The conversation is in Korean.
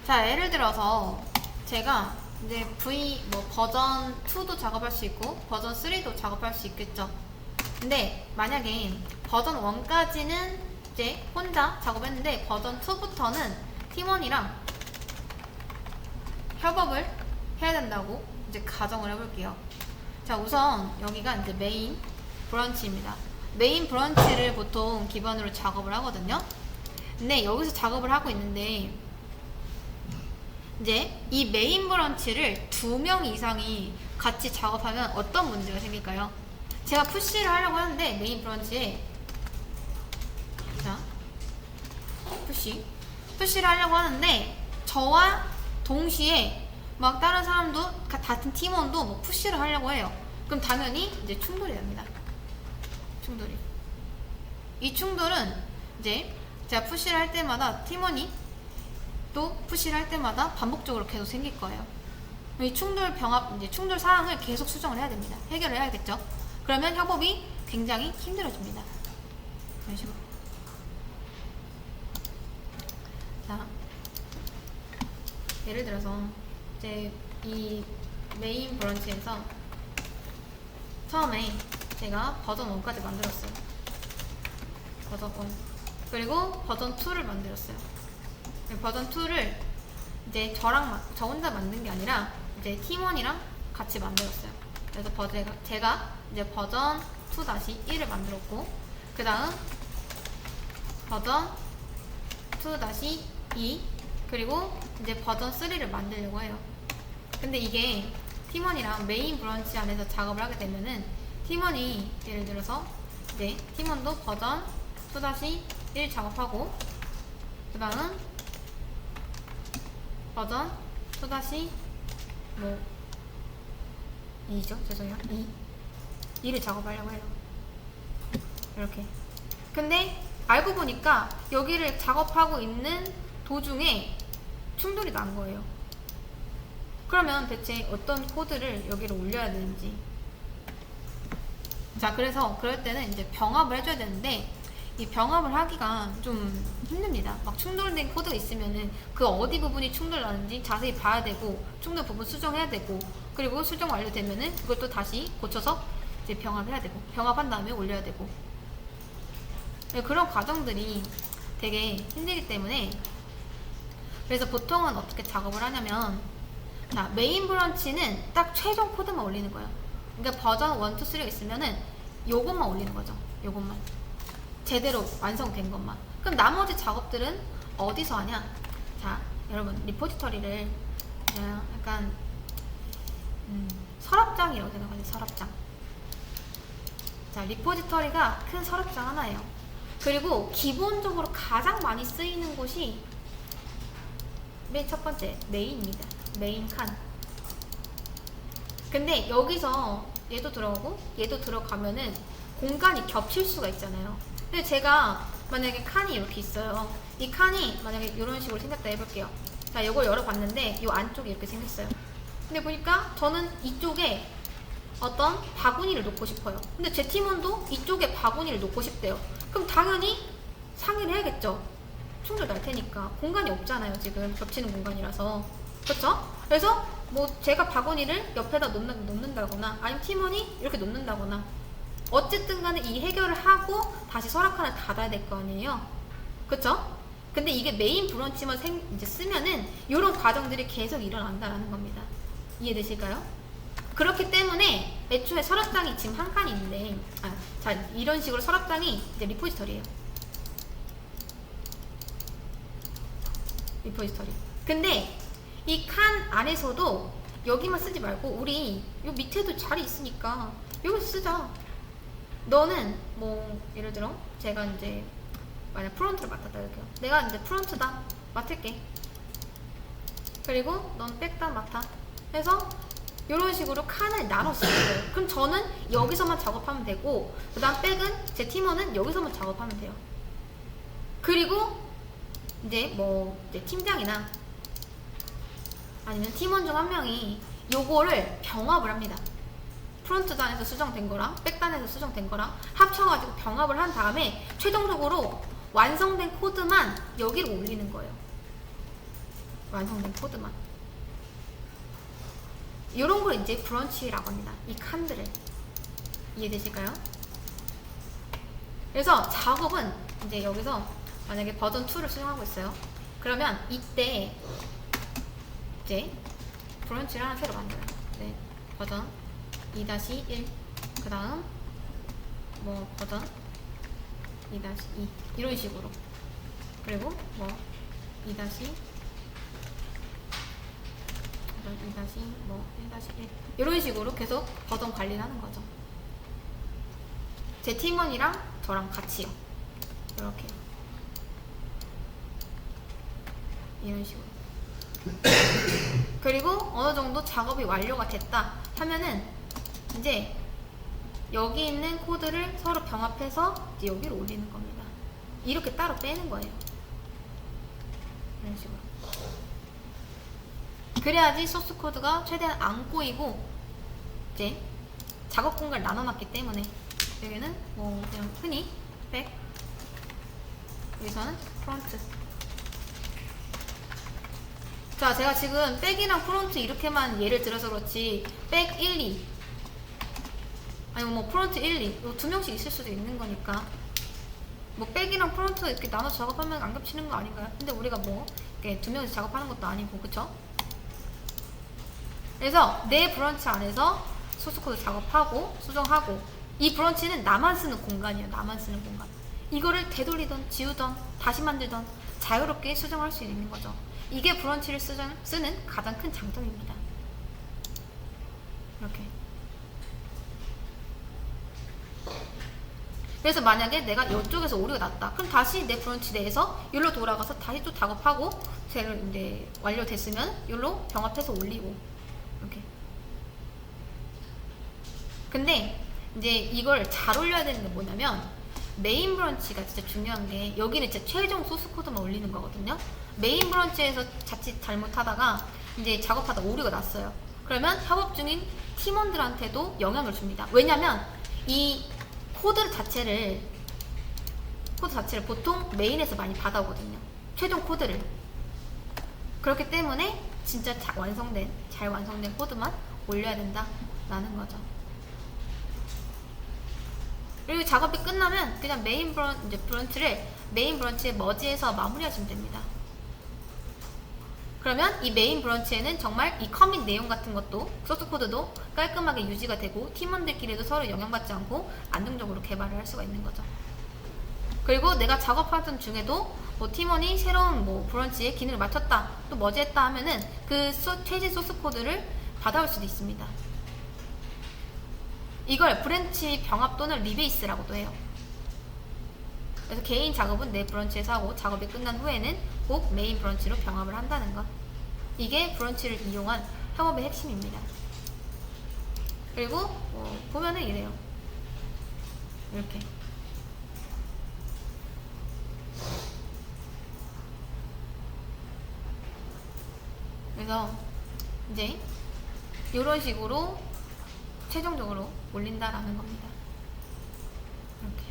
자, 예를 들어서 제가 이제 V 뭐 버전 2도 작업할 수 있고 버전 3도 작업할 수 있겠죠. 근데 만약에 버전 1까지는 이제 혼자 작업했는데 버전 2부터는 팀원이랑 협업을 해야 된다고 이제 가정을 해볼게요. 자, 우선 여기가 이제 메인 브런치입니다. 메인 브런치를 보통 기반으로 작업을 하거든요. 근데 여기서 작업을 하고 있는데 이제 이 메인 브런치를 2명 이상이 같이 작업하면 어떤 문제가 생길까요? 제가 푸시를 하려고 하는데 메인 브런치에 자 푸시를 하려고 하는데 저와 동시에 막 다른 사람도 같은 팀원도 뭐 푸시를 하려고 해요. 그럼 당연히 이제 충돌이 됩니다. 이 충돌은 이제 제가 푸시를 할 때마다 팀원이 또 푸시를 할 때마다 반복적으로 계속 생길 거예요. 이 충돌 병합, 이제 충돌 사항을 계속 수정을 해야 됩니다. 해결을 해야겠죠. 그러면 협업이 굉장히 힘들어집니다. 이런 식으로. 자, 예를 들어서 이제 이 메인 브런치에서 처음에 제가 버전 1까지 만들었어요. 버전 1. 그리고 버전 2를 만들었어요. 버전 2를 이제 저 혼자 만든 게 아니라 이제 팀원이랑 같이 만들었어요. 그래서 제가 이제 버전 2-1을 만들었고, 그 다음 버전 2-2, 그리고 이제 버전 3를 만들려고 해요. 근데 이게 팀원이랑 메인 브런치 안에서 작업을 하게 되면은 팀원이 예를 들어서 이제 팀원도 버전 2-1 작업하고, 그 다음 버전 2-2죠? 죄송해요. 2를 작업하려고 해요. 이렇게. 근데 알고 보니까 여기를 작업하고 있는 도중에 충돌이 난 거예요. 그러면 대체 어떤 코드를 여기로 올려야 되는지. 자, 그래서 그럴 때는 이제 병합을 해줘야 되는데 이 병합을 하기가 좀 힘듭니다. 막 충돌된 코드가 있으면은 그 어디 부분이 충돌 나는지 자세히 봐야 되고, 충돌 부분 수정해야 되고, 그리고 수정 완료되면은 그것도 다시 고쳐서 이제 병합해야 되고, 병합한 다음에 올려야 되고. 그런 과정들이 되게 힘들기 때문에, 그래서 보통은 어떻게 작업을 하냐면, 자, 메인 브런치는 딱 최종 코드만 올리는 거예요. 그러니까 버전 1, 2, 3가 있으면은 요것만 올리는 거죠. 요것만. 제대로 완성된 것만. 그럼 나머지 작업들은 어디서 하냐? 자, 여러분, 리포지터리를 그냥 약간 서랍장이라고 생각하세요. 서랍장. 자, 리포지터리가 큰 서랍장 하나예요. 그리고 기본적으로 가장 많이 쓰이는 곳이 맨 첫 번째 메인입니다. 메인 칸. 근데 여기서 얘도 들어가고 얘도 들어가면은 공간이 겹칠 수가 있잖아요. 근데 제가 만약에 칸이 이렇게 있어요. 이 칸이 만약에 이런 식으로 생겼다 해볼게요. 자, 이걸 열어봤는데 이 안쪽이 이렇게 생겼어요. 근데 보니까 저는 이쪽에 어떤 바구니를 놓고 싶어요. 근데 제 팀원도 이쪽에 바구니를 놓고 싶대요. 그럼 당연히 상의를 해야겠죠. 충돌 날 테니까. 공간이 없잖아요. 지금 겹치는 공간이라서. 그렇죠? 그래서 뭐 제가 바구니를 옆에다 놓는다거나 아니면 팀원이 이렇게 놓는다거나, 어쨌든 간에 이 해결을 하고 다시 서랍 칸을 닫아야 될 거 아니에요. 그쵸? 근데 이게 메인 브런치만 이제 쓰면은 이런 과정들이 계속 일어난다라는 겁니다. 이해되실까요? 그렇기 때문에 애초에 서랍장이 지금 한 칸이 있는데, 자, 이런 식으로 서랍장이 이제 리포지터리예요. 리포지터리. 근데 이 칸 안에서도 여기만 쓰지 말고 우리 요 밑에도 자리 있으니까 여기 쓰자. 너는 뭐 예를 들어 제가 이제 만약 프론트를 맡았다 이렇게요. 내가 이제 프론트다 맡을게. 그리고 넌 백다 맡아. 해서 이런 식으로 칸을 나눴어요. 그럼 저는 여기서만 작업하면 되고, 그 다음 백은 제 팀원은 여기서만 작업하면 돼요. 그리고 이제 뭐 이제 팀장이나 아니면 팀원 중 한 명이 요거를 병합을 합니다. 프론트 단에서 수정된 거랑 백 단에서 수정된 거랑 합쳐가지고 병합을 한 다음에 최종적으로 완성된 코드만 여기로 올리는 거예요. 완성된 코드만. 이런 걸 이제 브런치라고 합니다. 이 칸들을. 이해되실까요? 그래서 작업은 이제 여기서 만약에 버전 2를 수정하고 있어요. 그러면 이때 이제 브런치를 하나 새로 만들어요. 네, 버전 2-1 그 다음 뭐 버전 2-2 이런 식으로, 그리고 뭐 2- 버전 2-뭐 1-1 이런 식으로 계속 버전 관리를 하는 거죠. 제 팀원이랑 저랑 같이요. 이렇게 이런 식으로. 그리고 어느 정도 작업이 완료가 됐다 하면은 이제 여기 있는 코드를 서로 병합해서 이제 여기로 올리는 겁니다. 이렇게 따로 빼는 거예요. 이런 식으로. 그래야지 소스 코드가 최대한 안 꼬이고 이제 작업 공간을 나눠놨기 때문에 여기는 뭐 그냥 흔히 백, 여기서는 프론트. 자, 제가 지금 백이랑 프론트 이렇게만 예를 들어서 그렇지 백 1, 2 아니면 뭐 프론트 1, 2 두 명씩 있을 수도 있는 거니까 뭐 백이랑 프론트 이렇게 나눠서 작업하면 안 겹치는 거 아닌가요? 근데 우리가 뭐 이렇게 두 명이서 작업하는 것도 아니고, 그쵸? 그래서 내 브런치 안에서 소스코드 작업하고 수정하고, 이 브런치는 나만 쓰는 공간이에요. 나만 쓰는 공간. 이거를 되돌리던 지우던 다시 만들던 자유롭게 수정할 수 있는 거죠. 이게 브런치를 쓰는 가장 큰 장점입니다. 이렇게. 그래서 만약에 내가 이쪽에서 오류가 났다. 그럼 다시 내 브런치 내에서 여기로 돌아가서 다시 또 작업하고, 쟤를 이제 완료됐으면 여기로 병합해서 올리고, 이렇게. 근데 이제 이걸 잘 올려야 되는 게 뭐냐면, 메인 브런치가 진짜 중요한 게, 여기는 진짜 최종 소스 코드만 올리는 거거든요. 메인 브런치에서 자칫 잘못하다가 이제 작업하다 오류가 났어요. 그러면 협업 중인 팀원들한테도 영향을 줍니다. 왜냐면 이 코드 자체를 보통 메인에서 많이 받아오거든요. 최종 코드를. 그렇기 때문에 진짜 잘 완성된 코드만 올려야 된다라는 거죠. 그리고 작업이 끝나면 그냥 브런치를 메인 브런치에 머지해서 마무리하시면 됩니다. 그러면 이 메인 브런치에는 정말 이 커밋 내용 같은 것도, 소스 코드도 깔끔하게 유지가 되고 팀원들끼리도 서로 영향받지 않고 안정적으로 개발을 할 수가 있는 거죠. 그리고 내가 작업하던 중에도 뭐 팀원이 새로운 뭐 브런치에 기능을 맞췄다, 또 머지했다 하면은 그 최신 소스 코드를 받아올 수도 있습니다. 이걸 브랜치 병합 또는 리베이스라고도 해요. 그래서 개인 작업은 내 브런치에서 하고 작업이 끝난 후에는 꼭 메인 브런치로 병합을 한다는 것. 이게 브런치를 이용한 협업의 핵심입니다. 그리고 보면은 이래요. 이렇게. 그래서 이제 이런 식으로 최종적으로 올린다라는 겁니다. 이렇게.